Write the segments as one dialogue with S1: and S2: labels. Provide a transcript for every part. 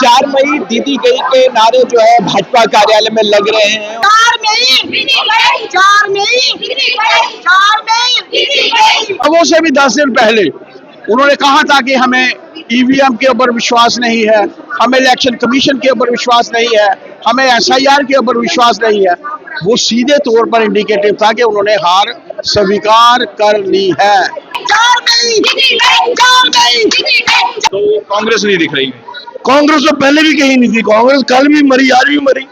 S1: 4 मई दीदी गई के नारे जो है भाजपा कार्यालय में लग रहे हैं।
S2: 4 मई, 4 मई, 4 मई।
S3: वो से भी 10 दिन पहले उन्होंने कहा था कि हमें ईवीएम के ऊपर विश्वास नहीं है, हमें इलेक्शन कमीशन के ऊपर विश्वास नहीं है, हमें एसआईआर के ऊपर विश्वास नहीं है। वो सीधे तौर पर इंडिकेटिव था कि उन्होंने हार स्वीकार कर ली है।
S2: 4 मई, 4 मई।
S1: तो कांग्रेस नहीं दिख रही।
S3: कांग्रेस तो पहले भी कहीं नहीं थी। कांग्रेस कल भी मरी, आज भी मरी।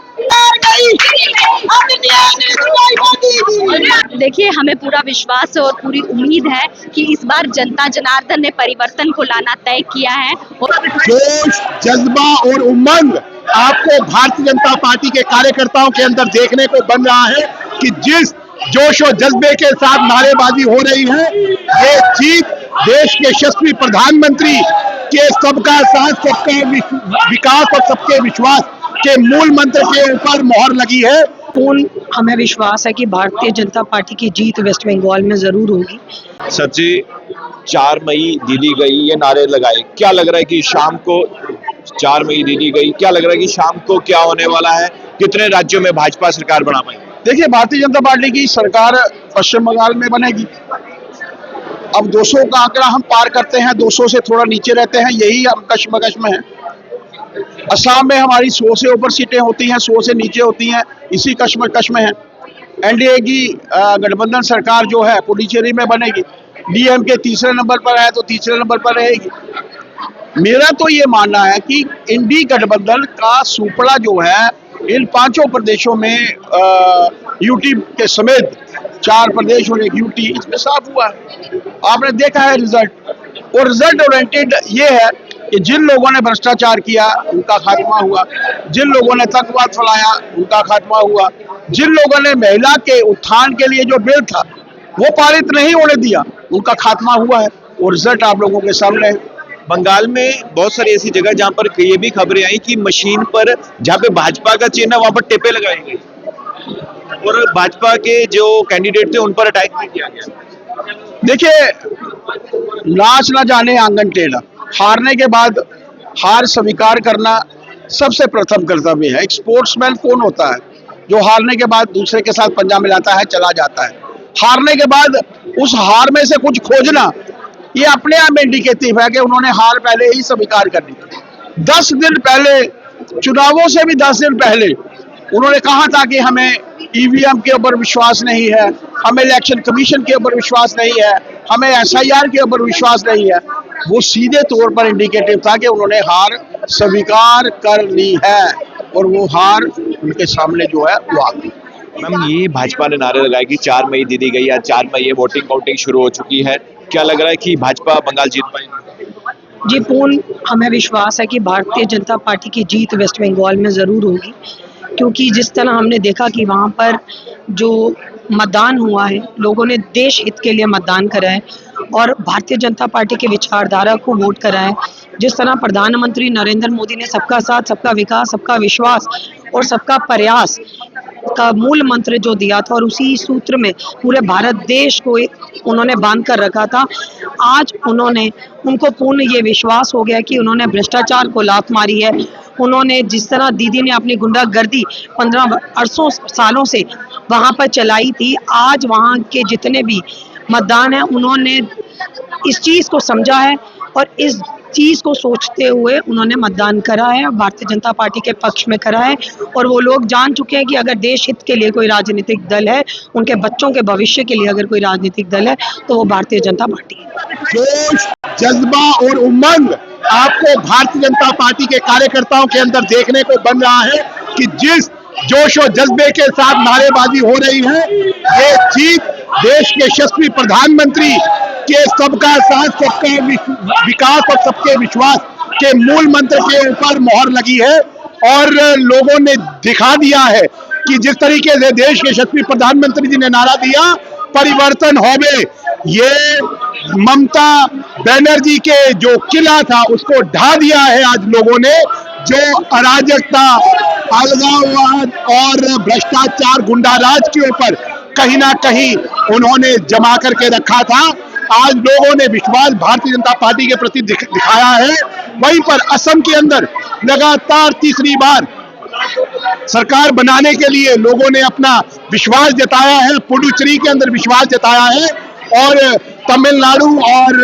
S4: देखिए, हमें पूरा विश्वास और पूरी उम्मीद है कि इस बार जनता जनार्दन ने परिवर्तन को लाना तय किया है।
S3: जोश, जज्बा और उमंग आपको भारतीय जनता पार्टी के कार्यकर्ताओं के अंदर देखने को बन रहा है कि जिस जोश और जज्बे के साथ नारेबाजी हो रही है, ये जीत देश के यशस्वी प्रधानमंत्री के सबका साथ, सबका विकास और सबके विश्वास के मूल मंत्र के ऊपर मोहर लगी है।
S5: पूर्ण हमें विश्वास है कि भारतीय जनता पार्टी की जीत वेस्ट बंगाल में जरूर होगी।
S1: सच्ची 4 मई दीदी गई ये नारे लगाए, क्या लग रहा है कि शाम को 4 मई दीदी गई, क्या लग रहा है कि शाम को क्या होने वाला है? कितने राज्यों में भाजपा सरकार बना पाएगी?
S3: देखिए, भारतीय जनता पार्टी की सरकार पश्चिम बंगाल में बनेगी। अब 200 का आंकड़ा हम पार करते हैं, 200 से थोड़ा नीचे रहते हैं, यही हम कश्मकश में है। असम में हमारी 100 से ऊपर सीटें होती हैं, 100 से नीचे होती हैं, इसी कश्मकश में है। एनडीए की गठबंधन सरकार जो है पुडुचेरी में बनेगी। डीएमके तीसरे नंबर पर है तो तीसरे नंबर पर रहेगी। मेरा तो ये मानना है कि इंडी गठबंधन का सुपड़ा जो है इन 5 प्रदेशों में यूटी के समेत 4 प्रदेश और एक यूटी, इसमें साफ हुआ है। आपने देखा है रिजल्ट, और रिजल्ट ओरिएंटेड ये है कि जिन लोगों ने भ्रष्टाचार किया उनका खात्मा हुआ, जिन लोगों ने तकवाद फैलाया उनका खात्मा हुआ, जिन लोगों ने महिला के उत्थान के लिए जो बिल था वो पारित नहीं होने दिया, उनका खात्मा हुआ है, और रिजल्ट आप लोगों के सामने है।
S1: बंगाल में बहुत सारी ऐसी जगह जहां पर ये भी खबरें आई कि मशीन पर जहां पे भाजपा का चिन्ह है वहां पर टेपे लगाई गई और भाजपा के जो कैंडिडेट थे उन पर अटैक भी किया गया।
S3: देखिए, नाच ना जाने आंगन टेढ़ा, हारने के बाद हार स्वीकार करना सबसे प्रथम कर्तव्य है। एक स्पोर्ट्समैन कौन होता है जो हारने के बाद दूसरे के साथ पंजा मिलाता है, चला जाता है? हारने के बाद उस हार में से कुछ खोजना, ये अपने आप में इंडिकेटिव है कि उन्होंने हार पहले ही स्वीकार कर ली। 10 दिन पहले, चुनावों से भी 10 दिन पहले उन्होंने कहा था कि हमें ईवीएम के ऊपर विश्वास नहीं है, हमें इलेक्शन कमीशन के ऊपर विश्वास नहीं है, हमें एसआईआर के ऊपर विश्वास नहीं है। वो सीधे तौर पर इंडिकेटिव था कि उन्होंने हार स्वीकार कर ली है, और वो हार उनके सामने जो है वो आ गई।
S1: मैम, ये भाजपा ने नारे लगाए कि 4 मई दीदी गई, आज 4 मई ये वोटिंग काउंटिंग शुरू हो चुकी है, क्या लग रहा है कि भाजपा बंगाल जीत पाएगी?
S5: जी, पूर्ण हमें विश्वास है कि भारतीय जनता पार्टी की जीत वेस्ट बंगाल में जरूर होगी, क्योंकि जिस तरह हमने देखा कि वहाँ पर जो मतदान हुआ है, लोगों ने देश हित के लिए मतदान करा है और भारतीय जनता पार्टी के विचारधारा को वोट करा है। जिस तरह प्रधानमंत्री नरेंद्र मोदी ने सबका साथ, सबका विकास, सबका विश्वास और सबका प्रयास का मूल मंत्र जो दिया था, और उसी सूत्र में पूरे भारत देश को उन्होंने बांध कर रखा था, आज उनको पूर्ण ये विश्वास हो गया कि उन्होंने भ्रष्टाचार को लात मारी है। उन्होंने जिस तरह दीदी ने अपनी गुंडागर्दी 15 सालों से वहाँ पर चलाई थी, आज वहाँ के जितने भी मतदान है उन्होंने इस चीज़ को समझा है और इस चीज़ को सोचते हुए उन्होंने मतदान करा है, भारतीय जनता पार्टी के पक्ष में करा है। और वो लोग जान चुके हैं कि अगर देश हित के लिए कोई राजनीतिक दल है, उनके बच्चों के भविष्य के लिए अगर कोई राजनीतिक दल है, तो वो भारतीय जनता पार्टी है।
S3: जोश, जज्बा और उमंग आपको भारतीय जनता पार्टी के कार्यकर्ताओं के अंदर देखने को बन रहा है कि जिस जोश और जज्बे के साथ नारेबाजी हो रही है, ये जीत देश के यशस्वी प्रधानमंत्री के सबका साथ, सबका विकास और सबके विश्वास के मूल मंत्र के ऊपर मोहर लगी है। और लोगों ने दिखा दिया है कि जिस तरीके से देश के यशस्वी प्रधानमंत्री जी ने नारा दिया, परिवर्तन होवे, ये ममता बनर्जी के जो किला था उसको ढा दिया है आज लोगों ने। जो अराजकता, अलगाववाद और भ्रष्टाचार, गुंडाराज के ऊपर कहीं ना कहीं उन्होंने जमा करके रखा था, आज लोगों ने विश्वास भारतीय जनता पार्टी के प्रति दिखाया है। वहीं पर असम के अंदर लगातार तीसरी बार सरकार बनाने के लिए लोगों ने अपना विश्वास जताया है। पुडुचेरी के अंदर विश्वास जताया है और तमिलनाडु और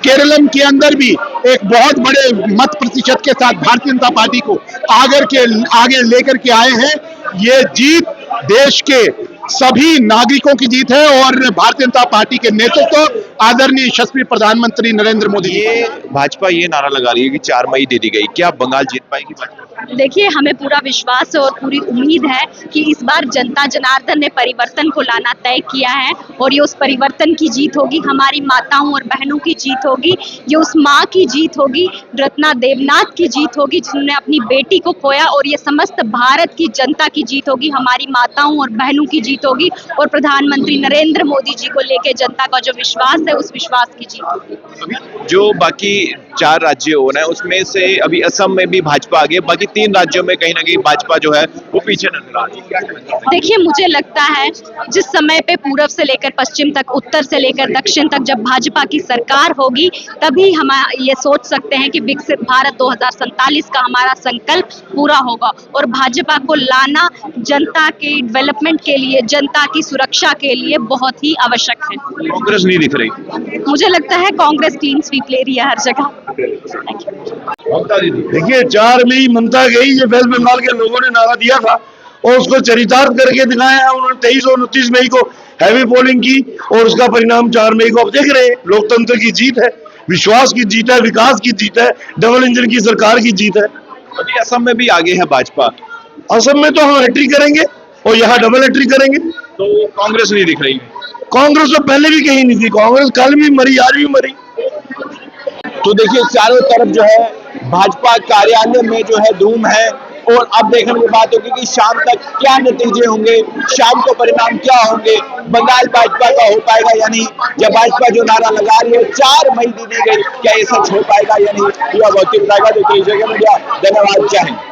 S3: केरलम के अंदर भी एक बहुत बड़े मत प्रतिशत के साथ भारतीय जनता पार्टी को आगे लेकर के आए हैं। ये जीत देश के सभी नागरिकों की जीत है और भारतीय जनता पार्टी के नेतृत्व आदरणीय यशस्वी प्रधानमंत्री नरेंद्र मोदी जी।
S1: ये भाजपा ये नारा लगा रही है कि 4 मई दे दी गई, क्या बंगाल जीत पाएगी भाजपा?
S4: देखिए, हमें पूरा विश्वास है और पूरी उम्मीद है कि इस बार जनता जनार्दन ने परिवर्तन को लाना तय किया है और ये उस परिवर्तन की जीत होगी, हमारी माताओं और बहनों की जीत होगी, ये उस माँ की जीत होगी, रत्ना देवनाथ की जीत होगी जिन्होंने अपनी बेटी को खोया, और ये समस्त भारत की जनता की जीत होगी, हमारी माताओं और बहनों की जीत होगी और प्रधानमंत्री नरेंद्र मोदी जी को लेके जनता का जो विश्वास है उस विश्वास की जीत होगी।
S1: जो बाकी 4 राज्य हो रहे हैं उसमें से अभी असम में भी भाजपा आ गई, बाकी 3 राज्यों में कहीं ना कहीं भाजपा जो है वो पीछे नजर आ रही है।
S4: देखिए, मुझे लगता है जिस समय पे पूरब से लेकर पश्चिम तक, उत्तर से लेकर दक्षिण तक जब भाजपा की सरकार होगी तभी हम ये सोच सकते हैं कि विकसित भारत 2047 का हमारा संकल्प पूरा होगा और भाजपा को लाना जनता के डेवलपमेंट के लिए, जनता की सुरक्षा के लिए बहुत ही आवश्यक है।
S1: कांग्रेस नहीं दिख रही।
S4: मुझे लगता है कांग्रेस क्लीन स्वीप ले रही है हर जगह।
S6: देखिए, 4 मई ममता गई, ये वेस्ट बंगाल के लोगों ने नारा दिया था और उसको चरितार्थ करके दिखाया है उन्होंने। 23 और 29 मई को हैवी पोलिंग की और उसका परिणाम 4 मई को अब देख रहे हैं। लोकतंत्र की जीत है, विश्वास की जीत है, विकास की जीत है, डबल इंजन की सरकार की जीत है।
S1: अभी असम में भी आगे है भाजपा।
S6: असम में तो हम हैट्रिक करेंगे और यहाँ डबल हैट्रिक करेंगे।
S1: तो कांग्रेस नहीं दिख रही।
S6: कांग्रेस तो पहले भी कहीं नहीं थी, कांग्रेस कल भी मरी, आज भी मरी।
S1: तो देखिए, चारों तरफ जो है भाजपा कार्यालय में जो है धूम है और अब देखने की बात होगी कि शाम तक क्या नतीजे होंगे, शाम को परिणाम क्या होंगे, बंगाल भाजपा का हो पाएगा या नहीं। जब भाजपा जो नारा लगा रही है 4 मई दी गई, क्या ये सच हो पाएगा या नहीं, यह वक्त बताएगा। देखिए, धन्यवाद, जय हिंद।